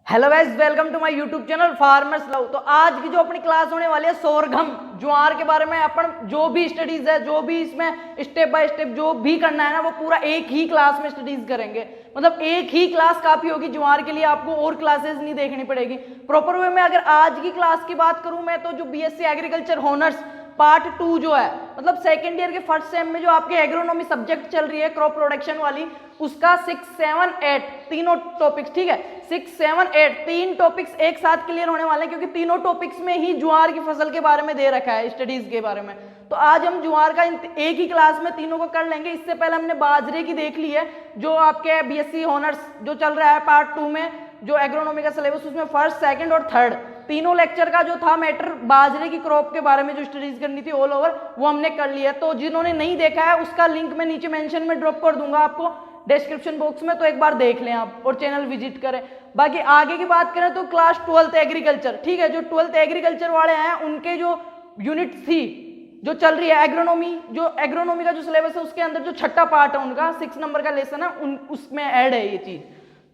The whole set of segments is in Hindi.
Hello guys, welcome to my YouTube channel farmers love. तो आज की जो अपनी क्लास होने वाली है सोरघम ज्वार के बारे में, अपन जो भी स्टडीज है, जो भी इसमें स्टेप बाय स्टेप जो भी करना है ना, वो पूरा एक ही क्लास में स्टडीज करेंगे। मतलब एक ही क्लास काफी होगी ज्वार के लिए, आपको और क्लासेस नहीं देखनी पड़ेगी प्रॉपर वे में। अगर आज की क्लास की बात करूं मैं, तो जो बीएससी एग्रीकल्चर हॉनर्स पार्ट 2 जो है, मतलब सेकेंड ईयर के फर्स्ट सेम में जो आपके एग्रोनॉमी सब्जेक्ट चल रही है क्रॉप प्रोडक्शन वाली, उसका 6, 7, 8 तीनों टॉपिक्स, ठीक है 6, 7, 8 तीन टॉपिक्स एक साथ क्लियर होने वाले हैं, क्योंकि तीनों टॉपिक्स में ही ज्वार की फसल के बारे में दे रखा है, स्टडीज के बारे में। तो आज हम ज्वार का एक ही क्लास में तीनों को कर लेंगे। इससे पहले हमने बाजरे की देख ली है, जो आपके बीएससी हॉनर्स जो चल रहा है पार्ट 2 में, जो एग्रोनॉमी का सिलेबस, उसमें फर्स्ट, सेकंड और थर्ड तीनों लेक्चर का जो था मैटर, बाजरे की क्रॉप के बारे में जो स्टडीज करनी थी ऑल ओवर, वो हमने कर लिया है। तो जिन्होंने नहीं देखा है उसका लिंक मैं नीचे मेंशन में ड्रॉप कर दूंगा आपको डिस्क्रिप्शन बॉक्स में, तो एक बार देख लें आप और चैनल विजिट करें। बाकी आगे की बात करें तो क्लास 12th एग्रीकल्चर, ठीक है, जो 12th एग्रीकल्चर वाले हैं उनके जो यूनिट थी जो चल रही है एग्रोनॉमी, जो एग्रोनॉमी का जो सिलेबस है उसके अंदर जो छठा पार्ट है उनका 6 नंबर का लेसन है, उसमें ऐड है ये चीज।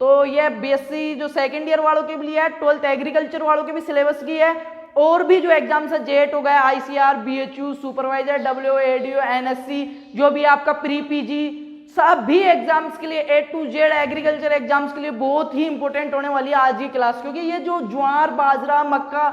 तो ये बीएससी जो सेकंड ईयर वालों के लिए है, 12th एग्रीकल्चर वालों के भी सिलेबस की है, और भी जो एग्जाम्स है जेट हो गया, आईसीआर, बीएचयू, सुपरवाइजर, डब्ल्यूएडीओ, एनएससी, जो भी आपका प्री पीजी, सभी एग्जाम्स के लिए A to Z agriculture exams के लिए बहुत ही इंपॉर्टेंट होने वाली है आज की क्लास। क्योंकि ये जो ज्वार, बाजरा, मक्का,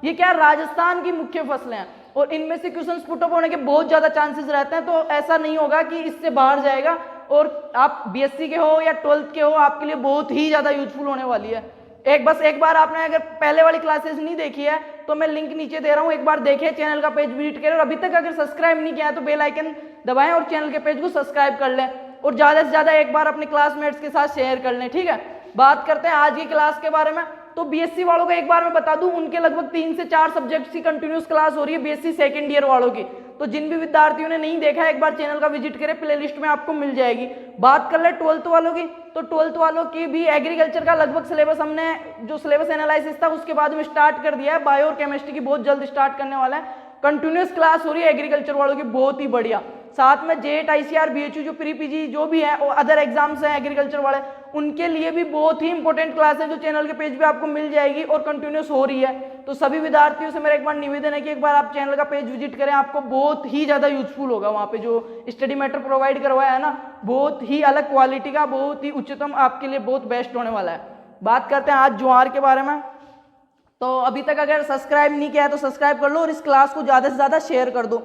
ये क्या राजस्थान की मुख्य फसलें हैं और इनमें से क्वेश्चंस पुट अप होने के बहुत ज्यादा चांसेस रहते हैं। तो ऐसा नहीं होगा कि इससे बाहर जाएगा, और आप बीएससी के हो या 12th के हो, आपके लिए बहुत ही ज्यादा यूजफुल होने वाली है। एक बार आपने अगर पहले वाली क्लासेस नहीं देखी है तो मैं लिंक नीचे दे रहा हूं, एक बार देखिए, चैनल का पेज विजिट करें, और अभी तक अगर सब्सक्राइब नहीं किया है तो बेल आइकन दबाएं और चैनल के पेज को सब्सक्राइब कर लें, और ज्यादा से ज्यादा एक बार अपने क्लासमेट्स के साथ शेयर कर लें। ठीक है, बात करते हैं आज की क्लास के बारे में। तो बीएससी वालों को एक बार मैं बता दूं, उनके लगभग 3 से 4 सब्जेक्ट्स की कंटिन्यूस क्लास हो रही है बीएससी सेकंड ईयर वालों की। तो जिन भी विद्यार्थियों ने नहीं देखा है, एक बार चैनल का विजिट करें, प्लेलिस्ट में आपको मिल जाएगी। बात कर ले 12th वालों की, तो 12th वालों की भी एग्रीकल्चर का लगभग सिलेबस हमने जो सिलेबस एनालिसिस था उसके बाद में स्टार्ट कर दिया है। बायो और केमिस्ट्री की बहुत जल्द स्टार्ट करने वाला है। कंटिन्यूस क्लास हो रही है एग्रीकल्चर वालों की, बहुत ही बढ़िया। साथ में जेट, आईसीआर, बीएचयू, जो प्री पीजी जो भी है और अदर एग्जाम्स हैं एग्रीकल्चर वाले, उनके लिए भी बहुत ही इंपॉर्टेंट क्लास है जो चैनल के पेज पे आपको मिल जाएगी और कंटिन्यूस हो रही है। तो सभी विद्यार्थियों से मेरा एक बार निवेदन है कि एक बार आप चैनल का पेज विजिट करें, आपको बहुत ही ज्यादा यूजफुल होगा। वहाँ पे जो स्टडी मैटर प्रोवाइड करवाया है ना, बहुत ही अलग क्वालिटी का, बहुत ही उच्चतम, आपके लिए बहुत बेस्ट होने वाला है। बात करते हैं आज ज्वार के बारे में। तो अभी तक अगर सब्सक्राइब नहीं किया है तो सब्सक्राइब कर लो और इस क्लास को ज्यादा से ज्यादा शेयर कर दो।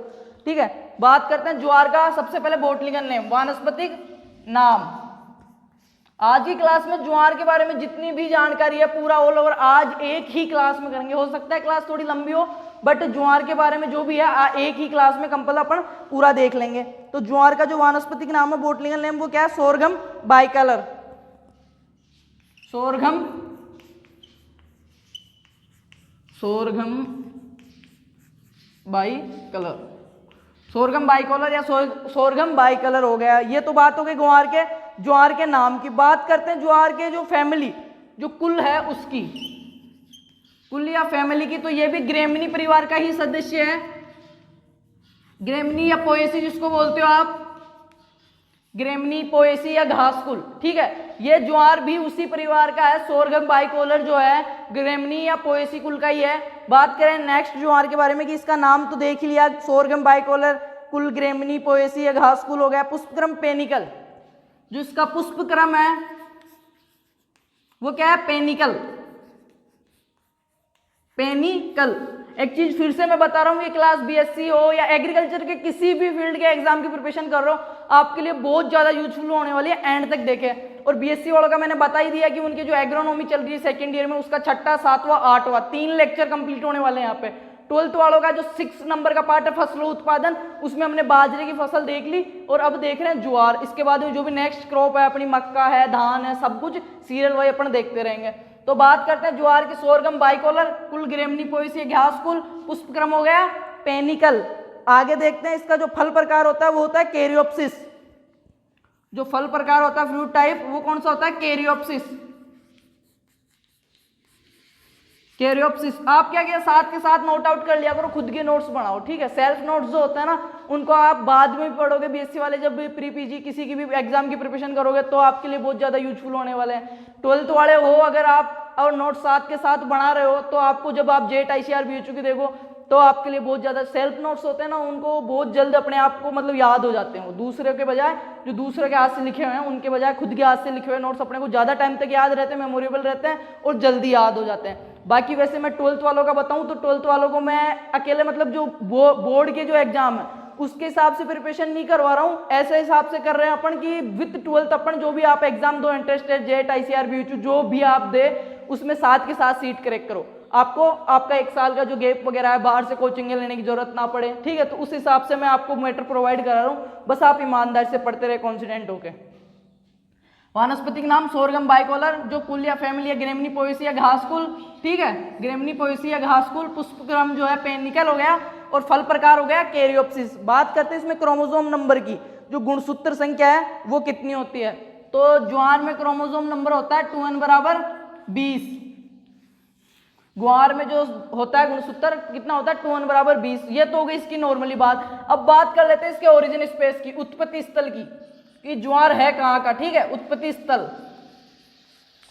ठीक है, बात करते हैं ज्वार का। सबसे पहले बोटनिकल नेम, वानस्पतिक नाम। आज की क्लास में ज्वार के बारे में जितनी भी जानकारी है पूरा ऑल ओवर आज एक ही क्लास में करेंगे। हो सकता है क्लास थोड़ी लंबी हो, बट ज्वार के बारे में जो भी है एक ही क्लास में कंपल अपन पूरा देख लेंगे। तो ज्वार का जो वानस्पतिक नाम है, बोटनिकल नेम, वो क्या है? सोरघम बाइकलर। सोरघम बाइकलर, सोरघम बाइकलर या सोरघम बाइकलर हो गया। ये तो बात हो गई ज्वार के नाम की। बात करते हैं ज्वार के जो फैमिली, जो कुल है उसकी, कुल या फैमिली की। तो ये भी ग्रेमिनी परिवार का ही सदस्य है। ग्रेमिनी या पोएसी जिसको बोलते हो आप, ग्रेमिनी, पोएसी या घासकुल, ठीक है, ये ज्वार भी उसी परिवार का है। सोरघम बाइकोलर जो है ग्रेमिनी या पोएसी कुल का ही है। बात करें नेक्स्ट ज्वार के बारे में कि इसका नाम तो देख ही लिया, सोरघम बाइकोलर, कुल ग्रेमिनी, पोएसी या घासकुल हो गया। पुष्पक्रम पेनिकल, जो इसका पुष्पक्रम है वो क्या है? पेनिकल। पेनिकल। एक चीज फिर से मैं बता रहा हूं, ये क्लास बीएससी हो या एग्रीकल्चर के किसी भी फील्ड के एग्जाम की प्रिपरेशन कर रहे हो, आपके लिए बहुत ज्यादा यूजफुल होने वाली है। एंड तक देखें। और बीएससी वालों का मैंने बता ही दिया कि उनकी जो एग्रोनॉमी चल रही है सेकंड ईयर में, उसका 6ठा, 7वां, 8वां 3 लेक्चर कंप्लीट होने वाले हैं यहाँ पे। 12th वालों का जो 6 नंबर का पार्ट है फसलों उत्पादन, उसमें हमने बाजरे की फसल देख ली और अब देख रहे हैं ज्वार। इसके बाद में जो भी नेक्स्ट क्रॉप है अपनी, मक्का है, धान है, सब कुछ सीरियल वाइज अपन देखते रहेंगे। तो बात करते हैं ज्वार की। सोरघम बाइकोलर, कुल ग्रेमिनी, पोएसी, घासकुल, पुष्पक्रम हो गया पेनिकल। आगे देखते हैं इसका जो फल प्रकार होता है वो होता है कैरियोप्सिस। जो फल प्रकार होता है फ्रूट टाइप, वो कौन सा होता है? कैरियोप्सिस। कैरियोप्सिस। आप क्या किया, साथ के साथ नोट आउट कर लिया करो, खुद के नोट्स बनाओ। ठीक है, सेल्फ नोट्स जो होते हैं ना, उनको आप बाद में भी पढ़ोगे। बीएससी वाले जब भी प्री पीजी किसी की भी एग्जाम की प्रिपरेशन करोगे तो आपके लिए बहुत ज्यादा यूजफुल होने वाले हैं। 12th वाले हो अगर आप और नोट साथ के साथ बना रहे हो तो आपको जब आप जेट ICR BHU की देखो तो आपके लिए बहुत ज़्यादा सेल्फ नोट्स होते हैं ना, उनको बहुत जल्द अपने आप को मतलब याद हो जाते हैं। वो दूसरे के बजाय, जो दूसरे के हाथ से लिखे हुए हैं उनके बजाय खुद के हाथ से लिखे हुए नोट्स अपने को ज़्यादा टाइम तक याद रहते हैं, मेमोरेबल रहते हैं और जल्दी याद हो जाते हैं। बाकी वैसे मैं 12th वालों का बताऊं तो 12th वालों को मैं अकेले मतलब जो बोर्ड के जो एग्जाम है उसके हिसाब से प्रिपरेशन नहीं करवा रहा हूँ, ऐसे हिसाब से कर रहे हैं अपन कि विथ 12th अपन जो भी आप एग्जाम दो, इंटरेस्टेड जेट ICR BHU जो भी आप दे उसमें साथ के साथ सीट करेक्ट करो, आपको आपका 1 साल का जो गैप वगैरह है बाहर से कोचिंग लेने की जरूरत ना पड़े, ठीक है। तो उस हिसाब से मैं आपको मैटर प्रोवाइड करा रहा हूँ, बस आप ईमानदारी से पढ़ते रहे कॉन्फिडेंट होके। वनस्पति का नाम सोरगम बाइकोलर, जो कुल या फैमिली या ग्रेमनी पोएसी या घासकुल, ठीक है, ग्रेमनी पोएसी या घासकुल। पुष्पक्रम जो है पेनिकल हो गया और फल प्रकार हो गया कैरियोप्सिस। बात करते हैं इसमें क्रोमोसोम नंबर की, जो गुणसूत्र संख्या है वो कितनी होती है। तो ज्वार में क्रोमोसोम नंबर होता है 2n बराबर 20। ग्वार में जो होता है गुणसूत्र कितना होता है 2n बराबर 20। ये तो हो गई इसकी नॉर्मली बात। अब बात कर लेते हैं इसके ओरिजिन स्पेस की, उत्पत्ति स्थल की, कि ज्वार है कहाँ का, ठीक है। उत्पत्ति स्थल,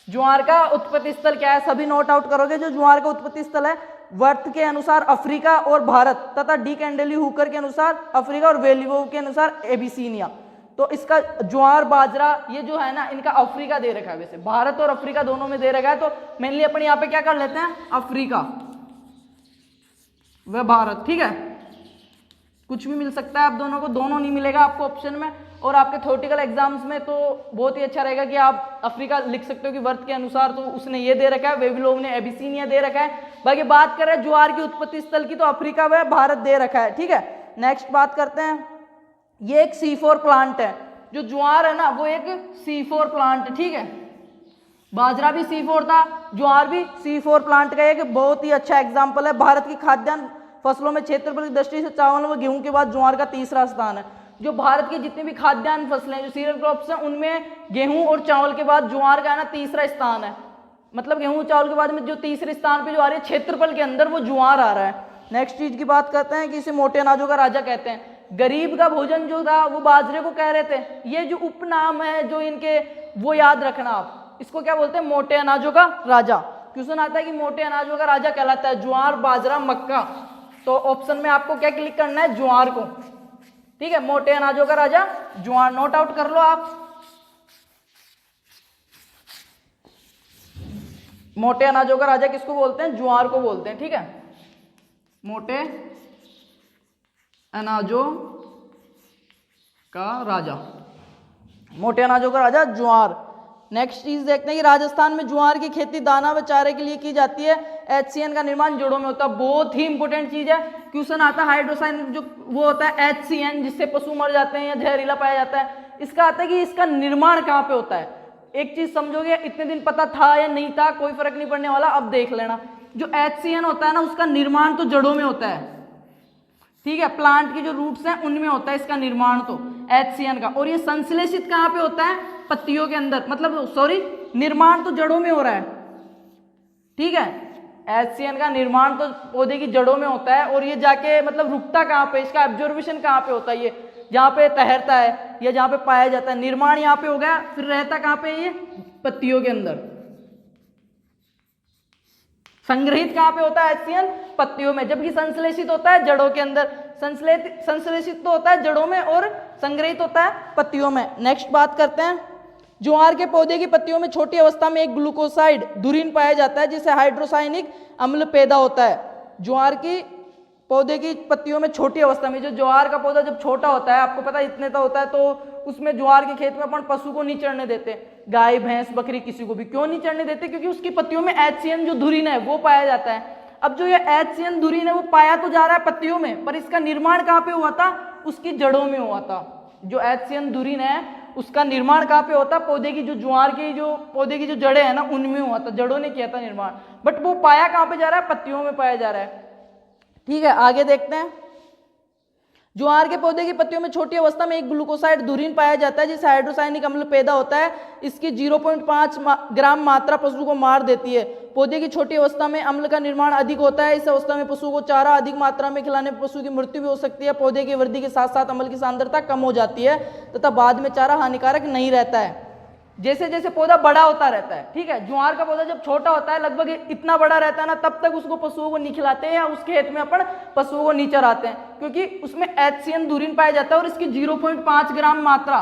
ज्वार का उत्पत्ति स्थल क्या है, सभी नोट आउट करोगे। जो ज्वार का उत्पत्ति स्थल है वर्थ के अनुसार अफ्रीका और भारत, तथा डी कैंडेली हुकर के अनुसार अफ्रीका और वेलिवो के अनुसार एबिसीनिया। तो इसका ज्वार बाजरा ये जो है ना इनका अफ्रीका दे रखा है, वैसे भारत और अफ्रीका दोनों में दे रखा है। तो मेनली अपन यहाँ पे क्या कर लेते हैं, अफ्रीका व भारत, ठीक है। कुछ भी मिल सकता है आप दोनों को, दोनों नहीं मिलेगा आपको ऑप्शन में। और आपके थ्योरेटिकल एग्जाम्स में तो बहुत ही अच्छा रहेगा कि आप अफ्रीका लिख सकते हो कि वर्थ के अनुसार, तो उसने ये दे रखा है, वेविलोव ने एबिसीनिया दे रखा है। बाकी बात करें ज्वार की उत्पत्ति स्थल की तो अफ्रीका व भारत दे रखा है, ठीक है। नेक्स्ट बात करते हैं, ये एक C4 प्लांट है। जो ज्वार है ना वो एक C4 प्लांट है, ठीक है। बाजरा भी C4 था, ज्वार भी C4 प्लांट का एक बहुत ही अच्छा एग्जाम्पल है। भारत की खाद्यान्न फसलों में क्षेत्रफल की दृष्टि से चावल व गेहूं के बाद ज्वार का तीसरा स्थान है। जो भारत की जितनी भी खाद्यान्न फसलें जो सीरियल क्रॉप्स हैं उनमें गेहूं और चावल के बाद ज्वार का है ना तीसरा स्थान है। मतलब गेहूं चावल के बाद में जो तीसरे स्थान पे जो आ रही है क्षेत्रफल के अंदर वो ज्वार आ रहा है। नेक्स्ट चीज की बात करते हैं कि इसे मोटे अनाजों का राजा कहते हैं। गरीब का भोजन जो था वो बाजरे को कह रहे थे। ये जो उपनाम है जो इनके वो याद रखना आप, इसको क्या बोलते हैं, मोटे अनाजों का राजा। क्वेश्चन आता है कि मोटे अनाजों का राजा कहलाता है ज्वार बाजरा मक्का। तो ऑप्शन में आपको क्या क्लिक करना है, ज्वार को, ठीक है। मोटे अनाजों का राजा ज्वार, नोट आउट कर लो आप। मोटे अनाजों का राजा किसको बोलते हैं, ज्वार को बोलते हैं, ठीक है। मोटे अनाजों का राजा, मोटे अनाजों का राजा ज्वार। नेक्स्ट चीज देखते हैं कि राजस्थान में ज्वार की खेती दाना व चारे के लिए की जाती है। HCN का निर्माण जड़ों में होता है, बहुत ही इंपॉर्टेंट चीज है। क्वेश्चन आता है हाइड्रोसाइन जो वो होता है HCN, जिससे पशु मर जाते हैं या जहरीला पाया जाता है। इसका आता है कि इसका निर्माण कहाँ पे होता है। एक चीज समझोगे, इतने दिन पता था या नहीं था कोई फर्क नहीं पड़ने वाला, अब देख लेना। जो HCN होता है ना उसका निर्माण तो जड़ों में होता है, ठीक है। प्लांट की जो रूट्स हैं उनमें होता है इसका निर्माण तो HCN का। और ये संश्लेषित कहाँ पे होता है, पत्तियों के अंदर, मतलब सॉरी निर्माण तो जड़ों में हो रहा है, ठीक है। HCN का निर्माण तो पौधे की जड़ों में होता है। और ये जाके मतलब रुकता कहाँ पे, इसका एब्जॉर्बिशन कहाँ पे होता है, ये जहाँ पे तैरता है या जहाँ पे पाया जाता है। निर्माण यहाँ पे हो गया, फिर रहता कहाँ पे, ये पत्तियों के अंदर। संग्रहित कहाँ पे होता है HCN, पत्तियों में, जबकि संश्लेषित होता है जड़ों के अंदर। संश्लेषित तो होता है जड़ों में और संग्रहित होता है पत्तियों में। नेक्स्ट बात करते हैं, ज्वार के पौधे की पत्तियों में छोटी अवस्था में एक ग्लूकोसाइड धुरीन पाया जाता है जिससे हाइड्रोसाइनिक अम्ल पैदा होता है। ज्वार की पौधे की पत्तियों में छोटी अवस्था में, जो ज्वार का पौधा जब छोटा होता है, आपको पता है इतने तो होता है, तो उसमें ज्वार के खेत में अपन पशु को नहीं चढ़ने देते, गाय भैंस बकरी किसी को भी क्यों नहीं चढ़ने देते, क्योंकि उसकी पत्तियों में HCN जो धुरीन है वो पाया जाता है। अब जो ये HCN धुरीन है वो पाया तो जा रहा है पत्तियों में, पर इसका निर्माण कहाँ पे हुआ था, उसकी जड़ों में हुआ था। जो HCN धुरीन है उसका निर्माण कहाँ पे होता, पौधे की जो ज्वार की जो पौधे की जो जड़ें हैं ना उनमें हुआ था, जड़ों ने किया था निर्माण। बट वो पाया कहाँ पे जा रहा है, पत्तियों में पाया जा रहा है, ठीक है। आगे देखते हैं, ज्वार के पौधे की पत्तियों में छोटी अवस्था में एक ग्लूकोसाइड धुरीन पाया जाता है जिससे हाइड्रोसाइनिक अम्ल पैदा होता है। इसकी 0.5 ग्राम मात्रा पशु को मार देती है। पौधे की छोटी अवस्था में अम्ल का निर्माण अधिक होता है। इस अवस्था में पशु को चारा अधिक मात्रा में खिलाने पर पशु की मृत्यु भी हो सकती है। पौधे की वृद्धि के साथ साथ अम्ल की सांद्रता कम हो जाती है तथा बाद में चारा हानिकारक नहीं रहता है। जैसे जैसे पौधा बड़ा होता रहता है, ठीक है, ज्वार का पौधा जब छोटा होता है लगभग इतना बड़ा रहता है ना, तब तक उसको पशुओं को नहीं खिलाते हैं या उस खेत में अपन पशुओं को नहीं चराते हैं, क्योंकि उसमें HCN धुरीन पाया जाता है और इसकी 0.5 ग्राम मात्रा,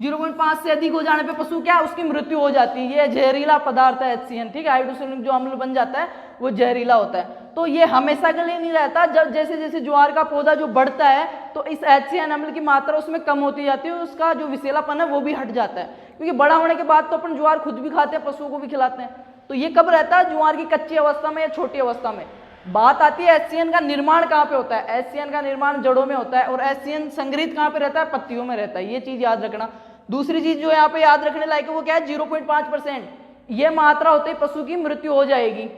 0.5 से अधिक हो जाने पे पशु क्या उसकी मृत्यु हो जाती है। ये जहरीला पदार्थ है HCN, ठीक है, हाइड्रोक्लोरिक जो अम्ल बन जाता है वो जहरीला होता है। तो ये हमेशा के लिए नहीं रहता, जब जैसे जैसे ज्वार का पौधा जो बढ़ता है तो इस HCN अम्ल की मात्रा उसमें कम होती जाती है, उसका जो विषैलापन है वो भी हट जाता है, क्योंकि बड़ा होने के बाद तो अपन ज्वार खुद भी खाते हैं, पशुओं को भी खिलाते हैं। तो ये कब रहता है, ज्वार की कच्ची अवस्था में या छोटी अवस्था में। बात आती है HCN का निर्माण कहाँ पे होता है, HCN का निर्माण जड़ों में होता है और HCN संग्रहित कहाँ पे रहता है, पत्तियों में रहता है, ये चीज याद रखना। दूसरी चीज जो यहाँ पे याद रखने लायक है वो क्या है, 0.5%, ये मात्रा होते ही पशु की मृत्यु हो जाएगी।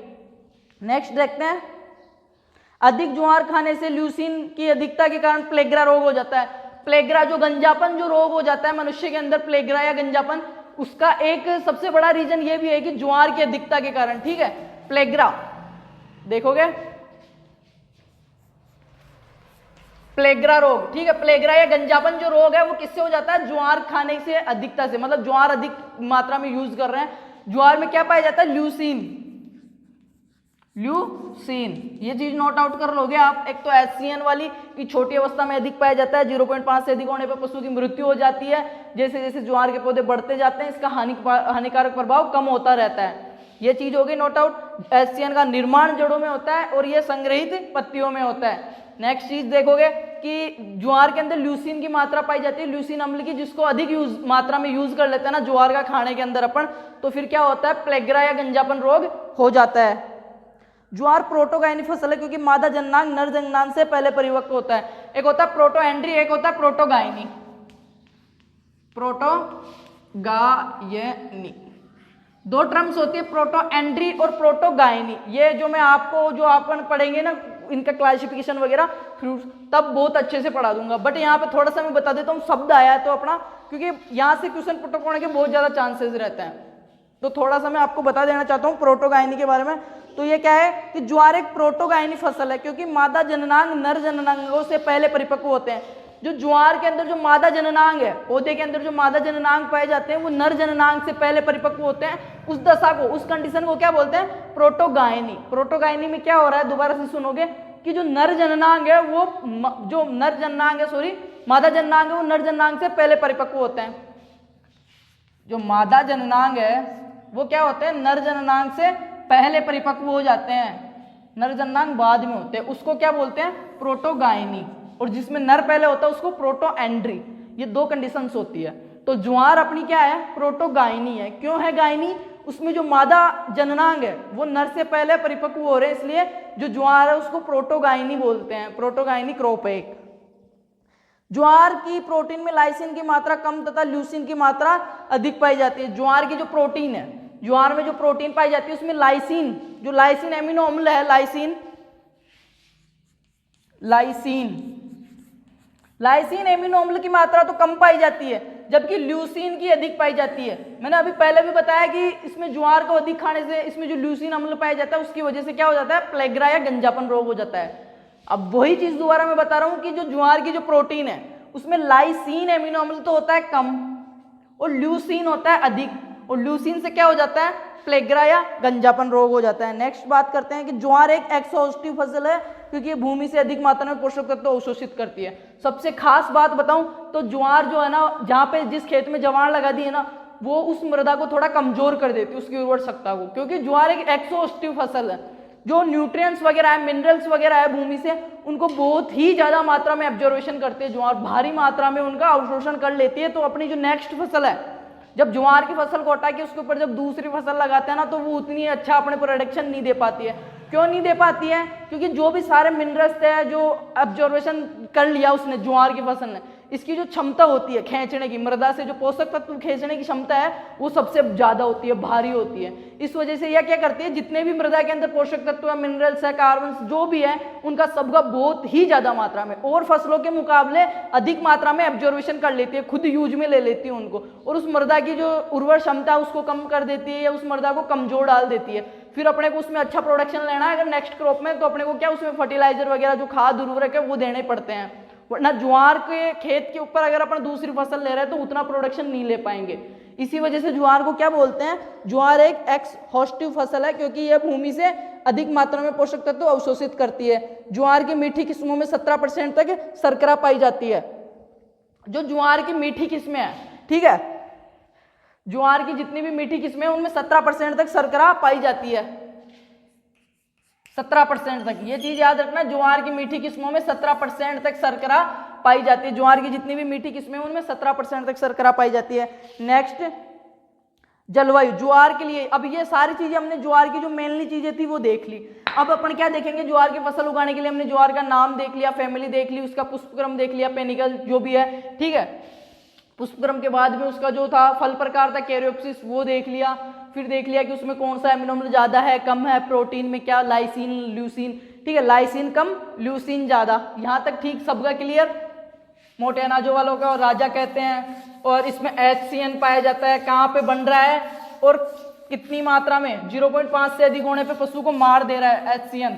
नेक्स्ट देखते हैं, अधिक ज्वार खाने से ल्यूसीन की अधिकता के कारण प्लेग्रा रोग हो जाता है। प्लेग्रा जो गंजापन जो रोग हो जाता है मनुष्य के अंदर, प्लेग्रा या गंजापन, उसका एक सबसे बड़ा रीजन ये भी है कि ज्वार की अधिकता के कारण, ठीक है, प्लेग्रा देखोगे, प्लेग्रा रोग, ठीक है, प्लेग्रा या गंजापन जो रोग है वो किससे हो जाता है, ज्वार खाने से अधिकता से, मतलब ज्वार अधिक मात्रा में यूज कर रहे हैं। ज्वार में क्या पाया जाता है, ल्यूसीन, ल्यूसीन, ये चीज नोट आउट कर लोगे आप। एक तो HCN वाली कि छोटी अवस्था में अधिक पाया जाता है, 0.5 से अधिक होने पर पशु की मृत्यु हो जाती है। जैसे जैसे ज्वार के पौधे बढ़ते जाते हैं इसका हानिकारक प्रभाव कम होता रहता है, ये चीज हो गई नोट आउट। HCN का निर्माण जड़ों में होता है और ये संग्रहित पत्तियों में होता है। नेक्स्ट चीज देखोगे कि ज्वार के अंदर ल्यूसीन की मात्रा पाई जाती है, ल्यूसीन अम्ल की, जिसको अधिक मात्रा में यूज कर लेते हैं ना ज्वार का खाने के अंदर अपन, तो फिर क्या होता है, प्लेग्रा या गंजापन रोग हो जाता है। ज्वार प्रोटोगायनी फसल है क्योंकि मादा जननांग नर जननांग से पहले परिपक्व होता है। एक होता है प्रोटोएंड्री, एक होता है प्रोटोगायनी। प्रोटोगायनी दो टर्म्स होती है, प्रोटोएंड्री और प्रोटोगायनी। ये जो मैं आपको जो अपन पढ़ेंगे ना इनका क्लासिफिकेशन वगैरह फ्रूट्स, तब बहुत अच्छे से पढ़ा दूंगा, बट यहाँ पे थोड़ा सा मैं बता देता हूँ, शब्द आया है तो अपना, क्योंकि यहाँ से क्वेश्चन पुट अप होने के बहुत ज्यादा चांसेस रहते हैं, तो थोड़ा सा मैं आपको बता देना चाहता हूँ प्रोटोगायनी के बारे में। तो ये क्या है कि ज्वार एक प्रोटोगायनी फसल है क्योंकि मादा जननांग नर जननांगों से पहले परिपक्व होते हैं। जो ज्वार के अंदर जो मादा जननांग है, पौधे के अंदर जो मादा जननांग पाए जाते हैं वो नर जननांग से पहले परिपक्व होते हैं। उस दशा को, उस कंडीशन को क्या बोलते हैं, प्रोटोगायनी। प्रोटोगायनी में क्या हो रहा है, दोबारा से सुनोगे कि जो नर जननांग है वो जो नर जननांग है सॉरी मादा जननांग है वो नर जननांग से पहले परिपक्व होते हैं। जो मादा जननांग है वो क्या होते हैं, नर जननांग से पहले परिपक्व हो जाते हैं, नर जननांग बाद में होते हैं, उसको क्या बोलते हैं, प्रोटोगायनी। और जिसमें नर पहले होता है उसको प्रोटोएंड्री। ये दो कंडीशंस होती है। तो ज्वार अपनी क्या है, प्रोटोगायनी है। क्यों है गायनी, उसमें जो मादा जननांग है वो नर से पहले परिपक्व हो रहे हैं, इसलिए जो ज्वार है उसको प्रोटोगायनी बोलते हैं, प्रोटोगायनी क्रॉप है एक। ज्वार की प्रोटीन में लाइसिन की मात्रा कम तथा ल्यूसीन की मात्रा अधिक पाई जाती है। ज्वार की जो प्रोटीन है, ज्वार में जो प्रोटीन पाई जाती है उसमें लाइसिन, जो लाइसिन एमिनो अम्ल है, लाइसिन एमिनो अम्ल की मात्रा तो कम पाई जाती है, जबकि ल्यूसीन की अधिक पाई जाती है। मैंने अभी पहले भी बताया कि इसमें ज्वार को अधिक खाने से इसमें जो ल्यूसीन अम्ल पाया जाता है उसकी वजह से क्या हो जाता है, प्लेग्रा या गंजापन रोग हो जाता है। अब वही चीज दोबारा मैं बता रहा हूं कि जो ज्वार की जो प्रोटीन है उसमें लाइसिन एमिनो अम्ल तो होता है कम और ल्यूसीन होता है अधिक, और ल्यूसीन से क्या हो जाता है, प्लेग्रा या गंजापन रोग हो जाता है। नेक्स्ट बात करते हैं कि ज्वार एक एक्सहॉस्टिव फसल है क्योंकि ये भूमि से अधिक मात्रा में पोषक तत्व अवशोषित करती है। सबसे खास बात बताऊं तो ज्वार जो है ना, जहां पे जिस खेत में जवार लगा दी है ना, वो उस मृदा को थोड़ा कमजोर कर देती है, उसकी उर्वर क्षमता को, क्योंकि ज्वार एक एक्सहॉस्टिव फसल है। जो न्यूट्रिएंट्स वगैरह है, मिनरल्स वगैरह है भूमि से, उनको बहुत ही ज्यादा मात्रा में एब्जॉर्वेशन करते हैं ज्वार, भारी मात्रा में उनका अवशोषण कर लेती है। तो अपनी जो नेक्स्ट फसल है, जब ज्वार की फसल को हटा के उसके ऊपर जब दूसरी फसल लगाते हैं ना, तो वो उतनी अच्छा अपने प्रोडक्शन नहीं दे पाती है। क्यों नहीं दे पाती है, क्योंकि जो भी सारे मिनरल्स है जो एब्जॉर्वेशन कर लिया उसने, ज्वार की फसल ने, इसकी जो क्षमता होती है खींचने की, मृदा से जो पोषक तत्व खींचने की क्षमता है वो सबसे ज्यादा होती है, भारी होती है। इस वजह से यह क्या करती है, जितने भी मृदा के अंदर पोषक तत्व है, मिनरल्स है, कार्बन जो भी है, उनका सबका बहुत ही ज्यादा मात्रा में और फसलों के मुकाबले अधिक मात्रा में एब्जॉर्वेशन कर लेती है, खुद यूज में ले लेती है उनको, और उस मृदा की जो उर्वर क्षमता है उसको कम कर देती है या उस मृदा को कमजोर डाल देती है। फिर अपने को उसमें अच्छा प्रोडक्शन लेना है अगर नेक्स्ट क्रॉप में, तो अपने को क्या उसमें फर्टिलाइजर वगैरह जो खाद उर्वरक है वो देने पड़ते हैं, वरना ज्वार के खेत के ऊपर अगर अपन दूसरी फसल ले रहे हैं तो उतना प्रोडक्शन नहीं ले पाएंगे। इसी वजह से ज्वार को क्या बोलते हैं, ज्वार एक एक्सहॉस्टिव फसल है क्योंकि यह भूमि से अधिक मात्रा में पोषक तत्व अवशोषित करती है। ज्वार की मीठी किस्मों में 17% तक शर्करा पाई जाती है। जो ज्वार की मीठी किस्में हैं, ठीक है, ज्वार की जितनी भी मीठी किस्में हैं उनमें 17% तक शर्करा पाई जाती है, 17% तक। ये चीज याद रखना, ज्वार की मीठी किस्मों में 17% तक शर्करा पाई जाती है। ज्वार की जितनी भी मीठी किस्में हैं उनमें 17% तक शर्करा पाई जाती है। नेक्स्ट, जलवायु ज्वार के लिए। अब ये सारी चीजें हमने ज्वार की जो मेनली चीजें थी वो देख ली। अब अपन क्या देखेंगे, ज्वार की फसल उगाने के लिए हमने ज्वार का नाम देख लिया, फैमिली देख ली, उसका पुष्पक्रम देख लिया, पेनिकल जो भी है, ठीक है। पुष्पक्रम के बाद में उसका जो था फल प्रकार था कैरियोप्सिस, वो देख लिया। फिर देख लिया कि उसमें कौन सा एमिनो एसिड ज्यादा है, कम है, प्रोटीन में क्या, लाइसिन, ल्यूसिन, ठीक है, लाइसिन कम, ल्यूसिन ज्यादा। यहाँ तक ठीक, सबका क्लियर। मोटे अनाजों वालों का और राजा कहते हैं। और इसमें HCN पाया जाता है, कहाँ पे बन रहा है और कितनी मात्रा में, 0.5 से अधिक होने पे पशु को मार दे रहा है HCN।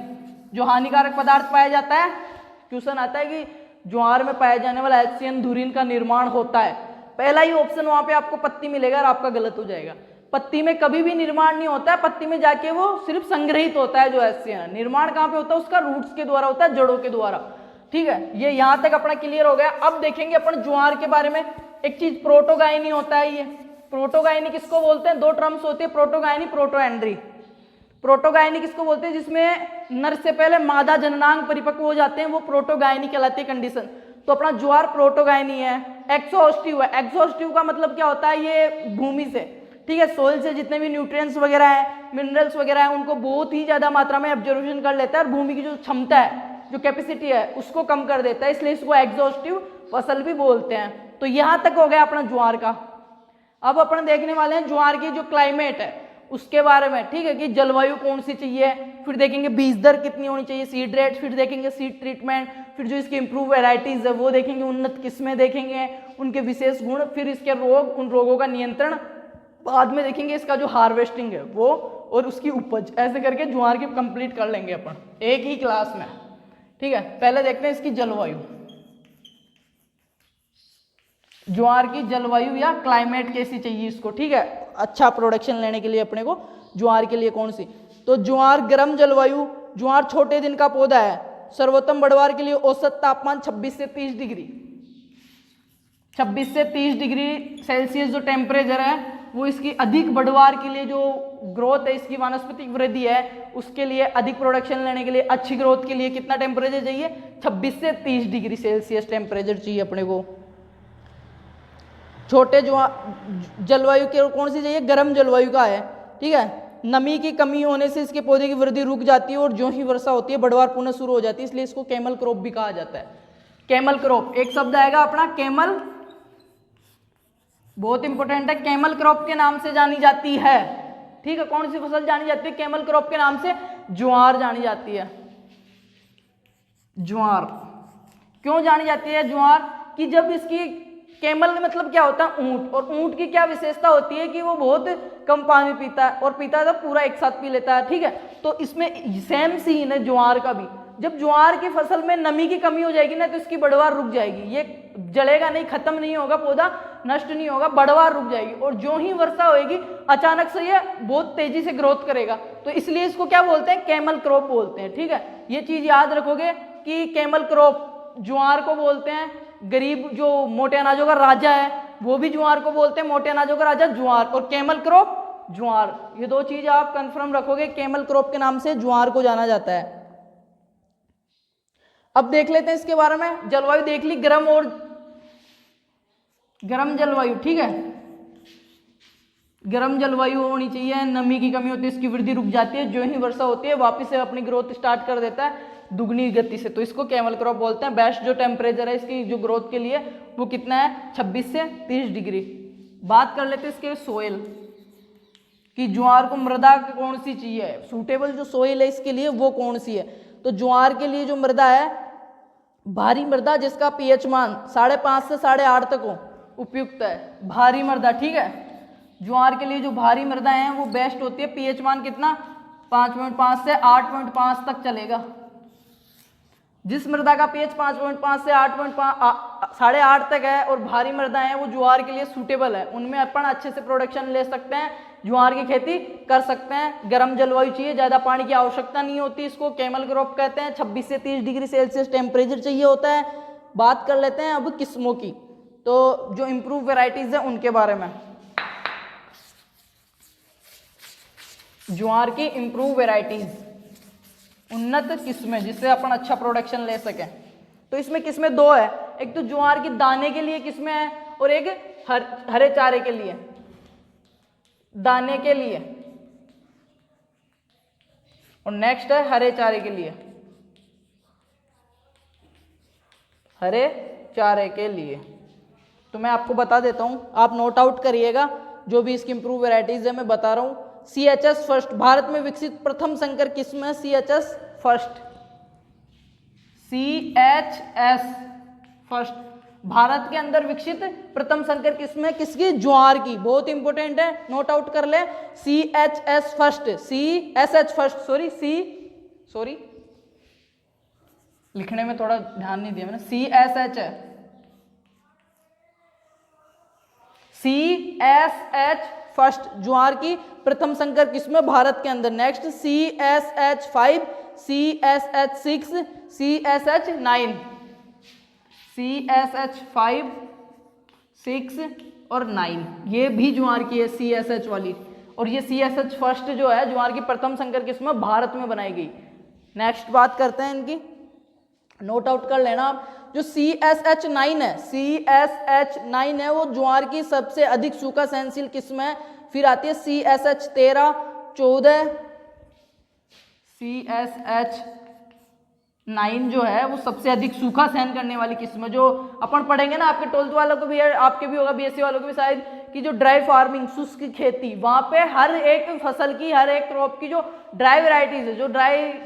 जो हानिकारक पदार्थ पाया जाता है, क्वेश्चन आता है कि ज्वार में पाया जाने वाला HCN धुरीन का निर्माण होता है। पहला ही ऑप्शन वहां पे आपको पत्ती मिलेगा और आपका गलत हो जाएगा। पत्ती में कभी भी निर्माण नहीं होता है, पत्ती में जाके वो सिर्फ संग्रहित होता है। जो HCN निर्माण कहाँ पे होता है, उसका रूट्स के द्वारा होता है, जड़ों के द्वारा, ठीक है। ये यहाँ तक अपना क्लियर हो गया। अब देखेंगे अपन ज्वार के बारे में। एक चीज प्रोटोगाइनी होता है। ये प्रोटोगाइनी किसको बोलते हैं, दो टर्म्स होती है, प्रोटोगाइनी, प्रोटोएंड्री। प्रोटोगाइनी किसको बोलते हैं, जिसमें नर से पहले मादा जननांग परिपक्व हो जाते हैं, वो प्रोटोगाइनी कहलाती है कंडीशन। तो अपना ज्वार प्रोटोगाइनी है। एक्सोस्टिव है। एक्सोस्टिव का मतलब क्या होता है, ये भूमि से, ठीक है, सोइल से जितने भी न्यूट्रिएंट्स वगैरह हैं, मिनरल्स वगैरह हैं, उनको बहुत ही ज्यादा मात्रा में ऑब्जर्वेशन कर लेता है और भूमि की जो क्षमता है, जो कैपेसिटी है, उसको कम कर देता है, इसलिए इसको एग्जॉस्टिव फसल भी बोलते हैं। तो यहां तक हो गया अपना ज्वार का। अब अपन देखने वाले हैं ज्वार की जो क्लाइमेट है उसके बारे में, ठीक है, कि जलवायु कौन सी चाहिए, फिर देखेंगे बीज दर कितनी होनी चाहिए, सीड रेट, फिर देखेंगे सीड ट्रीटमेंट, फिर जो इसके इंप्रूव वेराइटीज है वो देखेंगे, उन्नत किस्में देखेंगे, उनके विशेष गुण, फिर इसके रोग, उन रोगों का नियंत्रण, बाद में देखेंगे इसका जो हार्वेस्टिंग है वो और उसकी उपज। ऐसे करके ज्वार की कंप्लीट कर लेंगे अपन एक ही क्लास में, ठीक है। पहले देखते हैं इसकी जलवायु, ज्वार की जलवायु या क्लाइमेट कैसी चाहिए इसको, ठीक है, अच्छा प्रोडक्शन लेने के लिए अपने को ज्वार के लिए कौन सी। तो ज्वार गर्म जलवायु, ज्वार छोटे दिन का पौधा है, सर्वोत्तम बढ़वार के लिए औसत तापमान 26 से 30 डिग्री, 26 से 30 डिग्री सेल्सियस जो टेम्परेचर है वो इसकी अधिक बढ़वार के लिए, जो ग्रोथ है इसकी वानस्पतिक वृद्धि है उसके लिए, अधिक प्रोडक्शन लेने के लिए, अच्छी ग्रोथ के लिए कितना टेम्परेचर चाहिए, 26 से 30 डिग्री सेल्सियस टेम्परेचर चाहिए अपने को। छोटे जलवायु के कौन सी चाहिए, गर्म जलवायु का है, ठीक है। नमी की कमी होने से इसके पौधे की वृद्धि रुक जाती है और जो ही वर्षा होती है बढ़वार पुनः शुरू हो जाती है, इसलिए इसको कैमल क्रॉप भी कहा जाता है। कैमल क्रॉप एक शब्द आएगा अपना, कैमल, बहुत इंपॉर्टेंट है, कैमल क्रॉप के नाम से जानी जाती है, ठीक है। कौन सी फसल जानी जाती है कैमल क्रॉप के नाम से, ज्वार जानी जाती है। ज्वार क्यों जानी जाती है ज्वार, कि जब इसकी कैमल मतलब क्या होता है, ऊंट, और ऊंट की क्या विशेषता होती है कि वो बहुत कम पानी पीता है और पीता है तो पूरा एक साथ पी लेता है, ठीक है। तो इसमें सेम सीन है ज्वार का भी। जब ज्वार की फसल में नमी की कमी हो जाएगी ना तो इसकी बढ़वार रुक जाएगी, ये जलेगा नहीं, खत्म नहीं होगा, पौधा नष्ट नहीं होगा, बढ़वार रुक जाएगी। और जो ही वर्षा होगी अचानक से ये बहुत तेजी से ग्रोथ करेगा, तो इसलिए इसको क्या बोलते हैं, कैमल क्रॉप बोलते हैं, ठीक है। ये चीज याद रखोगे कि कैमल क्रॉप ज्वार को बोलते हैं। गरीब जो मोटे अनाजों का राजा है वो भी ज्वार को बोलते हैं, मोटे अनाजों का राजा ज्वार, और कैमल क्रॉप ज्वार, ये दो चीज आप कंफर्म रखोगे, कैमल क्रॉप के नाम से ज्वार को जाना जाता है। अब देख लेते हैं इसके बारे में, जलवायु देख ली, गर्म और गर्म जलवायु, ठीक है, गर्म जलवायु होनी चाहिए, नमी की कमी होती है, इसकी वृद्धि रुक जाती है, जो ही वर्षा होती है वापस से अपनी ग्रोथ स्टार्ट कर देता है दुगनी गति से, तो इसको कैमल क्रॉप बोलते हैं। बेस्ट जो टेम्परेचर है इसकी जो ग्रोथ के लिए वो कितना है, 26 से 30 डिग्री। बात कर लेते हैं इसके सोइल कि ज्वार को मृदा कौन सी चाहिए, सूटेबल जो सोइल है इसके लिए वो कौन सी है। तो ज्वार के लिए जो मृदा है, भारी मृदा जिसका पीएच मान 5.5 से 8.5 तक हो, उपयुक्त है, भारी मृदा, ठीक है। ज्वार के लिए जो भारी मृदा है वो बेस्ट होती है, पीएच मान कितना, 5.5 से 8.5 तक चलेगा, जिस मृदा का पीएच 5.5 से 8.5 8.5 तक है और भारी मृदा है वो ज्वार के लिए सूटेबल है, उनमें अपन अच्छे से प्रोडक्शन ले सकते हैं, ज्वार की खेती कर सकते हैं। गर्म जलवायु चाहिए, ज़्यादा पानी की आवश्यकता नहीं होती, इसको कैमल क्रॉप कहते हैं। 26 से 30 डिग्री सेल्सियस टेम्परेचर चाहिए होता है। बात कर लेते हैं अब किस्मों की, तो जो इम्प्रूव वेराइटीज़ है उनके बारे में। ज्वार की इम्प्रूव वेराइटीज़, उन्नत किस्में जिससे अपन अच्छा प्रोडक्शन ले सकें, तो इसमें किस्में दो है, एक तो ज्वार की दाने के लिए किस्में है और एक हरे चारे के लिए, दाने के लिए, और नेक्स्ट है हरे चारे के लिए, हरे चारे के लिए। तो मैं आपको बता देता हूं, आप नोट आउट करिएगा जो भी इसकी इम्प्रूव वेराइटीज है मैं बता रहा हूं। CHS फर्स्ट, भारत में विकसित प्रथम संकर किस्म है CHS first. CHS first Bharat के अंदर विकसित प्रथम संकर किस्म है किसकी? ज्वार की। बहुत इंपॉर्टेंट है, नोट आउट कर ले। CHS first, CSH first, sorry लिखने में थोड़ा ध्यान नहीं दिया मैंने, CSH है, CSH फर्स्ट ज्वार की प्रथम संकर किस्म भारत के अंदर। Next CSH5, CSH6, CSH9, CSH5, 6 और 9 ये भी ज्वार की है CSH वाली। और ये CSH फर्स्ट जो है ज्वार की प्रथम संकर किस्म भारत में बनाई गई। नेक्स्ट बात करते हैं इनकी, नोट आउट कर लेना आप। जो CSH9 है, CSH9 है वो ज्वार की सबसे अधिक सूखा सहनशील किस्म है। फिर आती है CSH13, 14, CSH9 जो है वो सबसे अधिक सूखा सहन करने वाली किस्म है। जो अपन पढ़ेंगे ना, आपके 12th वालों को भी है, आपके भी होगा, BSc वालों को भी शायद, कि जो ड्राई फार्मिंग, शुष्क खेती, वहां पे हर एक फसल की, हर एक क्रॉप की जो ड्राई वेराइटीज है,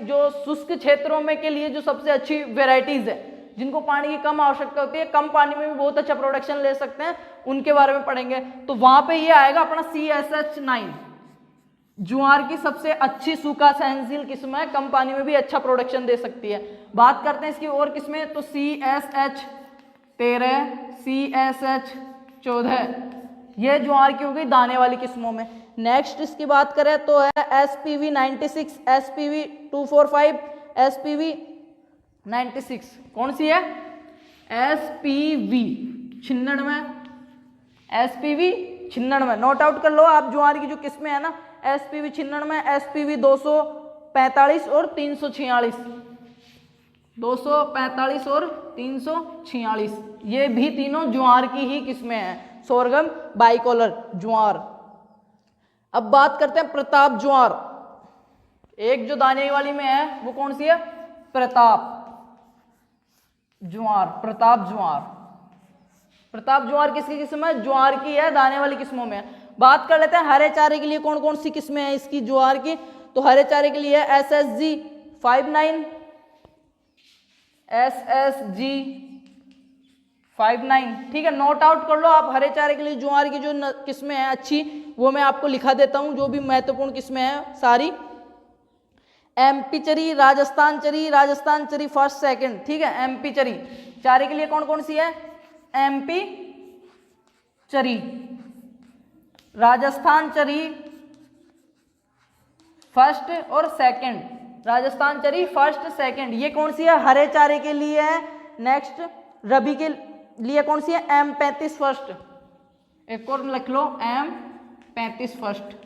जो शुष्क क्षेत्रों में के लिए जो सबसे अच्छी वेराइटीज है, जिनको पानी की कम आवश्यकता होती है, कम पानी में भी बहुत अच्छा प्रोडक्शन ले सकते हैं, उनके बारे में पढ़ेंगे। तो वहां पे ये आएगा अपना CSH9, ज्वार की सबसे अच्छी सूखा सहनशील किस्म है, कम पानी में भी अच्छा प्रोडक्शन दे सकती है। बात करते हैं इसकी और किस्में, तो CSH13, CSH14 ये ज्वार की हो गई दाने वाली किस्मों में। नेक्स्ट इसकी बात करें तो है SPV96, SPV245, SPV96। कौन सी है? SPV 96, SPV 96 नोट आउट कर लो आप। ज्वार की जो किस्में है ना, SPV 96, SPV 245 और 346, 245 और 346 ये भी तीनों ज्वार की ही किस्में हैं, सोरगम बाइकोलर ज्वार। अब बात करते हैं प्रताप ज्वार। एक जो दाने वाली में है वो कौन सी है? प्रताप ज्वार, प्रताप ज्वार। प्रताप ज्वार किसकी किस्म है? ज्वार की है, दाने वाली किस्मों में। बात कर लेते हैं हरे चारे के लिए कौन कौन सी किस्में हैं इसकी ज्वार की। तो हरे चारे के लिए SSG59, SSG59, ठीक है, नोट आउट कर लो आप। हरे चारे के लिए ज्वार की जो किस्में हैं अच्छी, वो मैं आपको लिखा देता हूं, जो भी महत्वपूर्ण किस्में हैं सारी। MP चरी, राजस्थान चरी फर्स्ट सेकंड, ठीक है। MP चरी चारे के लिए कौन कौन सी है? MP चरी, राजस्थान चरी फर्स्ट और सेकंड, राजस्थान चरी फर्स्ट सेकंड, ये कौन सी है? हरे चारे के लिए है। नेक्स्ट रबी के लिए कौन सी है? M35 फर्स्ट, एक और लिख लो M35 फर्स्ट,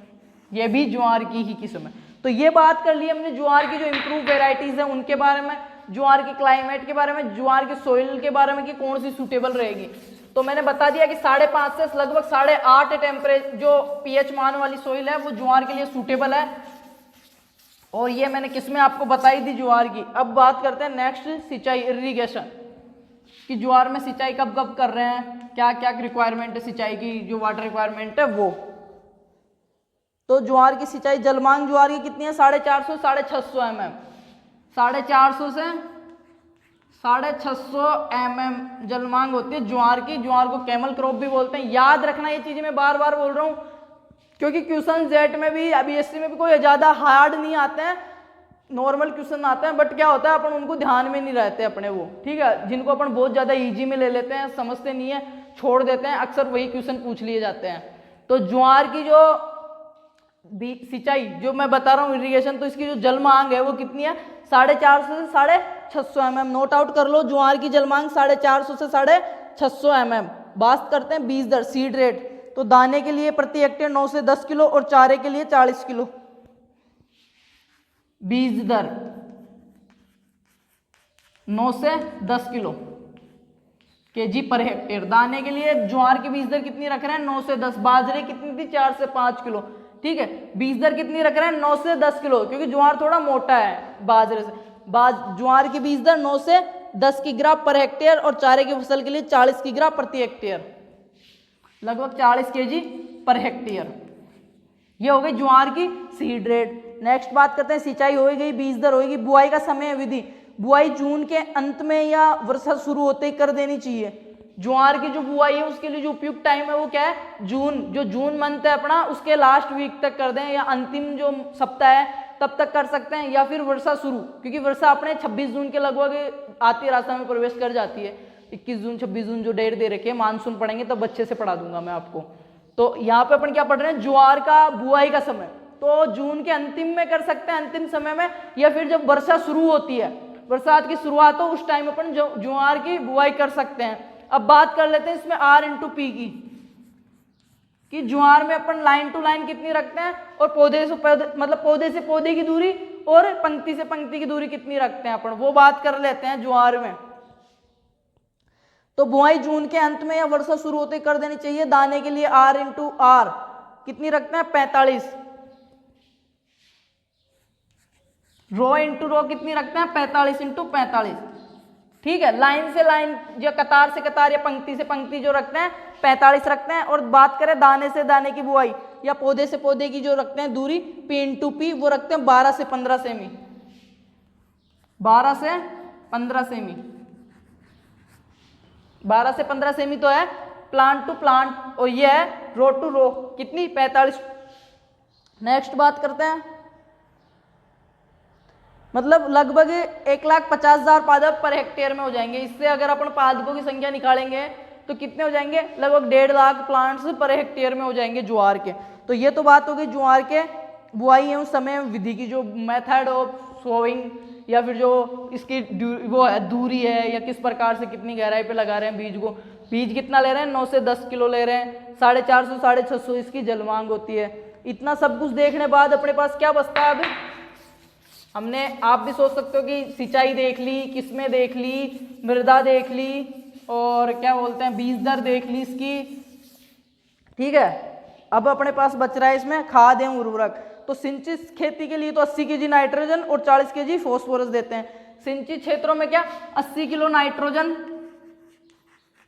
ये भी ज्वार की ही किस्म है। तो ये बात कर ली हमने ज्वार की जो इम्प्रूव वेराइटीज है उनके बारे में, ज्वार की क्लाइमेट के बारे में, ज्वार के सोइल के बारे में कि कौन सी सूटेबल रहेगी। तो मैंने बता दिया कि 5.5 से लगभग 8.5 टेम्परेचर जो pH मान वाली सोइल है वो ज्वार के लिए सूटेबल है। और ये मैंने किस्में आपको बताई दी ज्वार की। अब बात करते हैं नेक्स्ट सिंचाई, इरिगेशन, कि ज्वार में सिंचाई कब कब कर रहे हैं, क्या क्या रिक्वायरमेंट है सिंचाई की, जो वाटर रिक्वायरमेंट है वो। तो ज्वार की सिंचाई, जलमांग ज्वार की कितनी है? 450 650 mm, 450 से 650 mm जलमांग होती है ज्वार की। ज्वार को कैमल क्रॉप भी बोलते हैं। याद रखना ये चीजें, मैं बार बार बोल रहा हूँ क्योंकि क्वेश्चन जेट में भी, BSc में भी कोई ज़्यादा हार्ड नहीं आते हैं। नॉर्मल क्वेश्चन आते हैं, बट क्या होता है अपन उनको ध्यान में नहीं रहते अपने वो, ठीक है, जिनको अपन बहुत ज़्यादा इजी में ले लेते हैं, समझते नहीं है, छोड़ देते हैं, अक्सर वही क्वेश्चन पूछ लिए जाते हैं। तो ज्वार की जो सिंचाई जो मैं बता रहा हूँ इरिगेशन, तो इसकी जो जल मांग है वो कितनी है, 450 से 650 mm। नोट आउट कर लो, ज्वार की जल मांग 450 से 650 mm। बात करते हैं बीज दर, सीड रेट। तो दाने के लिए प्रति हेक्टेयर 9 से 10 किलो और चारे के लिए 40 किलो। बीज दर 9 से 10 किलो केजी पर हेक्टेयर। दाने के लिए ज्वार की बीज दर कितनी रख रहे हैं, 9 से 10। बाजरे कितनी थी, 4 से 5 किलो, ठीक है। बीज दर कितनी रख रहे हैं, 9 से 10 किलो, क्योंकि ज्वार थोड़ा मोटा है बाजरे से। ज्वार की बीज दर 9 से 10 किग्रा पर हेक्टेयर और चारे की फसल के लिए 40 किग्रा प्रति हेक्टेयर, लगभग 40 केजी पर हेक्टेयर। ये हो गई ज्वार की सीड रेट। नेक्स्ट बात करते हैं, सिंचाई हो गई, बीज दर होगी, बुआई का समय विधि। बुआई जून के अंत में या वर्षा शुरू होते ही कर देनी चाहिए। ज्वार की जो बुआई है उसके लिए जो उपयुक्त टाइम है वो क्या है, जून, जो जून मंथ है अपना उसके लास्ट वीक तक कर दें, या अंतिम जो सप्ताह है तब तक कर सकते हैं, या फिर वर्षा शुरू, क्योंकि वर्षा अपने 26 जून के लगभग आती रास्ता में प्रवेश कर जाती है। 21 जून 26 जून जो डेट दे रखे हैं, मानसून पढ़ेंगे तब अच्छे से पढ़ा दूंगा मैं आपको। तो यहाँ पे अपन क्या पढ़ रहे हैं, ज्वार का बुआई का समय, तो जून के अंतिम में कर सकते हैं, अंतिम समय में, या फिर जब वर्षा शुरू होती है, बरसात की शुरुआत हो उस टाइम अपन ज्वार की बुआई कर सकते हैं। अब बात कर लेते हैं इसमें R/P की, कि ज्वार में अपन लाइन टू लाइन कितनी रखते हैं, और पौधे से पौधे, मतलब पौधे से पौधे की दूरी और पंक्ति से पंक्ति की दूरी कितनी रखते हैं अपन, वो बात कर लेते हैं ज्वार में। तो बुआई जून के अंत में या वर्षा शुरू होते कर देनी चाहिए। दाने के लिए R/R कितनी रखते हैं, 45। रो इंटू रो कितनी रखते हैं, 45 इंटू 45, ठीक है। लाइन से लाइन, या कतार से कतार या पंक्ति से पंक्ति जो रखते हैं 45 रखते हैं। और बात करें दाने से दाने की बुआई या पौधे से पौधे की जो रखते हैं दूरी, P/P, वो रखते हैं 12 से 15 सेमी। 12 से 15 सेमी, 12 से 15 सेमी तो है प्लांट टू प्लांट, और ये है रो टू रो, कितनी, 45। नेक्स्ट बात करते हैं, मतलब लगभग 1,50,000 पादप पर हेक्टेयर में हो जाएंगे। इससे अगर अपन पादपों की संख्या निकालेंगे तो कितने हो जाएंगे, लगभग 1.5 लाख प्लांट्स पर हेक्टेयर में हो जाएंगे ज्वार के। तो ये तो बात हो गई ज्वार के बुआई एवं समय विधि की, जो मेथड ऑफ सोइंग, या फिर जो इसकी वो है दूरी है, या किस प्रकार से कितनी गहराई पे लगा रहे हैं बीज को। बीज कितना ले रहे हैं, 9 से 10 किलो ले रहे हैं, 450 650 इसकी जलमांग होती है। इतना सब कुछ देखने बाद अपने पास क्या बचता है अब, हमने, आप भी सोच सकते हो कि सिंचाई देख ली, किस्में देख ली, मृदा देख ली, और क्या बोलते हैं बीज दर देख ली इसकी, ठीक है। अब अपने पास बच रहा है इसमें खाद एवं उर्वरक। तो सिंचित खेती के लिए तो 80 केजी नाइट्रोजन और 40 केजी फॉस्फोरस देते हैं। सिंचित क्षेत्रों में क्या 80 किलो नाइट्रोजन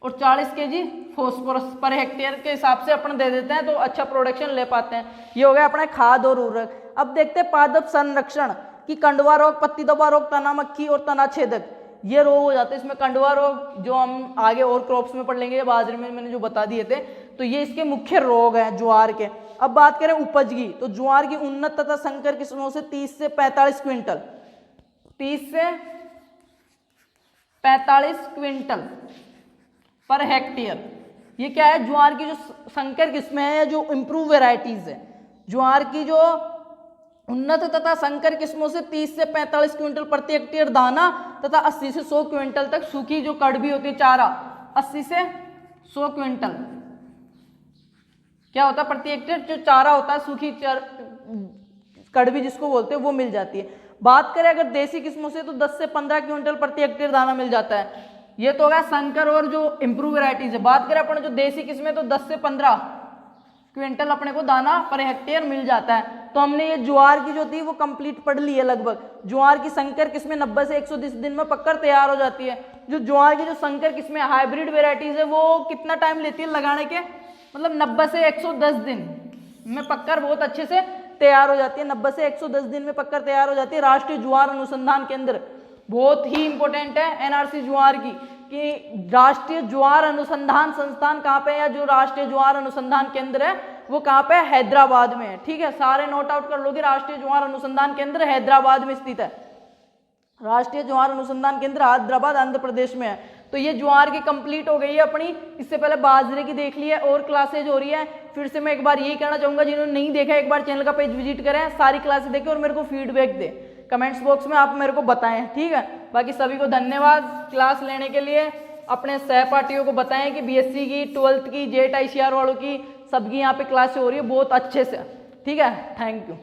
और 40 केजी फॉस्फोरस पर हेक्टेयर के हिसाब से अपन दे देते हैं, तो अच्छा प्रोडक्शन ले पाते हैं। ये हो गया अपना खाद और उर्वरक। अब देखते हैं पादप संरक्षण की, कंडवा रोग, पत्ती धब्बा रोग, तना मक्खी और तना छेदक, ये रोग हो जाते हैं। इसमें कंडवा रोग जो हम आगे और क्रॉप्स में पढ़ लेंगे, बाजरे में मैंने जो बता दिए थे, तो ये इसके मुख्य रोग हैं ज्वार के। अब बात करें उपज की, तो ज्वार की उन्नत तथा संकर किस्मों से 30 से 45 क्विंटल, 30 से 45 क्विंटल पर हेक्टेयर। ये क्या है, ज्वार की जो संकर किस्में हैं, जो इम्प्रूव वेराइटीज है, ज्वार की जो उन्नत तथा संकर किस्मों से 30 से 45 क्विंटल प्रति हेक्टेयर दाना तथा 80 से 100 क्विंटल तक सूखी जो कड़वी होती है चारा, 80 से 100 क्विंटल क्या होता है प्रति हेक्टेयर, जो चारा होता है सूखी कड़वी जिसको बोलते हैं, वो मिल जाती है। बात करें अगर देसी किस्मों से तो 10 से 15 क्विंटल प्रति हेक्टेयर दाना मिल जाता है। ये तो हो गया संकर और जो इम्प्रूव वेराइटीज है। बात करें अपन जो देसी किस्में, तो 10 से 15 क्विंटल अपने को दाना पर हेक्टेयर मिल जाता है। तो हमने ये ज्वार की जो थी वो कंप्लीट पढ़ ली है लगभग। ज्वार की संकर किस्में 90 से 120 दिन में पककर तैयार हो जाती है। जो ज्वार की जो संकर किस्में हाइब्रिड वेराइटीज है वो कितना टाइम लेती है लगाने के, मतलब 90 से 110 दिन में पककर बहुत अच्छे से तैयार हो जाती है। 90 से 110 दिन में पककर तैयार हो जाती है। राष्ट्रीय ज्वार अनुसंधान केंद्र बहुत ही इंपॉर्टेंट है एनआरसी ज्वार की, कि राष्ट्रीय ज्वार अनुसंधान संस्थान कहाँ पे है, या जो राष्ट्रीय ज्वार अनुसंधान केंद्र है वो कहाँ पे है? हैदराबाद में है। ठीक है, सारे नोट आउट कर लोगे। राष्ट्रीय ज्वार अनुसंधान केंद्र हैदराबाद में स्थित है। राष्ट्रीय ज्वार अनुसंधान केंद्र हैदराबाद आंध्र प्रदेश में है। तो ये ज्वार की कंप्लीट हो गई है अपनी। इससे पहले बाजरे की देख ली है और क्लासेज हो रही है। फिर से मैं एक बार यही कहना चाहूंगा, जिन्होंने नहीं देखा एक बार चैनल का पेज विजिट करें, सारी क्लासेज देखें और मेरे को फीडबैक दे, कमेंट्स बॉक्स में आप मेरे को बताएं। ठीक है, बाकी सभी को धन्यवाद क्लास लेने के लिए। अपने सहपाठियों को बताएं कि बीएससी की, 12th की, जेट ICR वालों की, सबकी यहाँ पे क्लास हो रही है बहुत अच्छे से। ठीक है, थैंक यू।